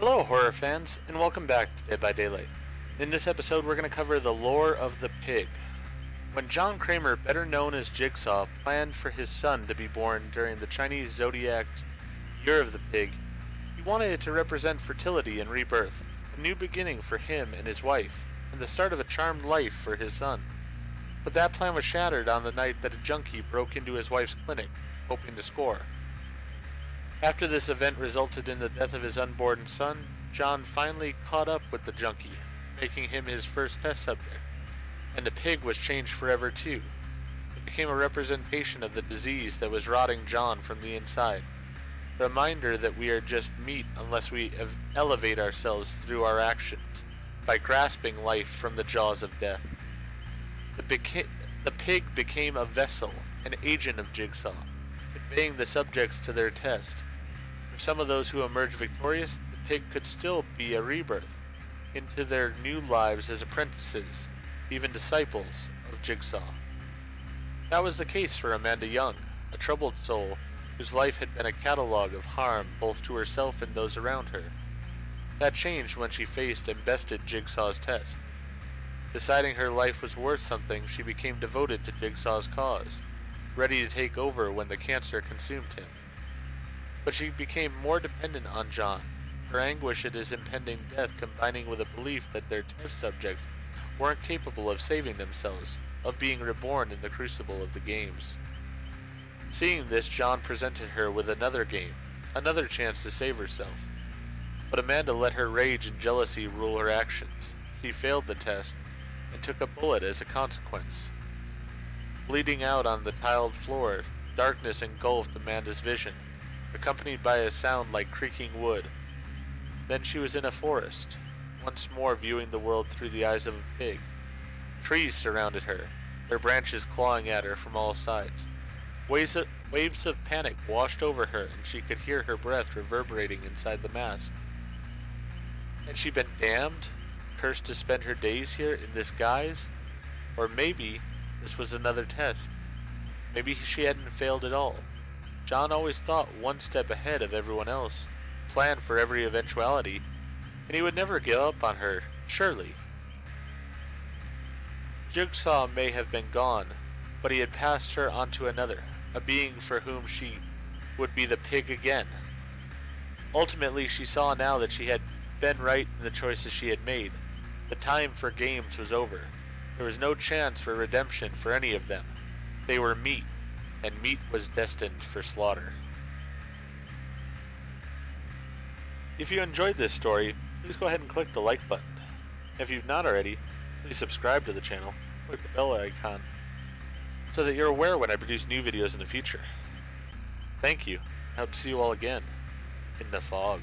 Hello, horror fans, and welcome back to Dead by Daylight. In this episode, we're going to cover the lore of the pig. When John Kramer, better known as Jigsaw, planned for his son to be born during the Chinese Zodiac's Year of the Pig, he wanted it to represent fertility and rebirth, a new beginning for him and his wife, and the start of a charmed life for his son. But that plan was shattered on the night that a junkie broke into his wife's clinic, hoping to score. After this event resulted in the death of his unborn son, John finally caught up with the junkie, making him his first test subject. And the pig was changed forever too. It became a representation of the disease that was rotting John from the inside. A reminder that we are just meat unless we elevate ourselves through our actions, by grasping life from the jaws of death. The pig became a vessel, an agent of Jigsaw, conveying the subjects to their test. For some of those who emerged victorious, the pig could still be a rebirth into their new lives as apprentices, even disciples of Jigsaw. That was the case for Amanda Young, a troubled soul whose life had been a catalogue of harm both to herself and those around her. That changed when she faced and bested Jigsaw's test. Deciding her life was worth something, she became devoted to Jigsaw's cause, ready to take over when the cancer consumed him. But she became more dependent on John, her anguish at his impending death combining with a belief that their test subjects weren't capable of saving themselves, of being reborn in the crucible of the games. Seeing this, John presented her with another game, another chance to save herself. But Amanda let her rage and jealousy rule her actions. She failed the test, and took a bullet as a consequence. Bleeding out on the tiled floor, darkness engulfed Amanda's vision, accompanied by a sound like creaking wood. Then she was in a forest, once more viewing the world through the eyes of a pig. Trees surrounded her, their branches clawing at her from all sides. Waves of panic washed over her, and she could hear her breath reverberating inside the mask. Had she been damned, cursed to spend her days here in this guise? Or maybe this was another test. Maybe she hadn't failed at all. John always thought one step ahead of everyone else, planned for every eventuality, and he would never give up on her, surely. Jigsaw may have been gone, but he had passed her on to another, a being for whom she would be the pig again. Ultimately, she saw now that she had been right in the choices she had made. The time for games was over. There was no chance for redemption for any of them. They were meat, and meat was destined for slaughter. If you enjoyed this story, please go ahead and click the like button. If you've not already, please subscribe to the channel, click the bell icon, so that you're aware when I produce new videos in the future. Thank you. I hope to see you all again in the fog.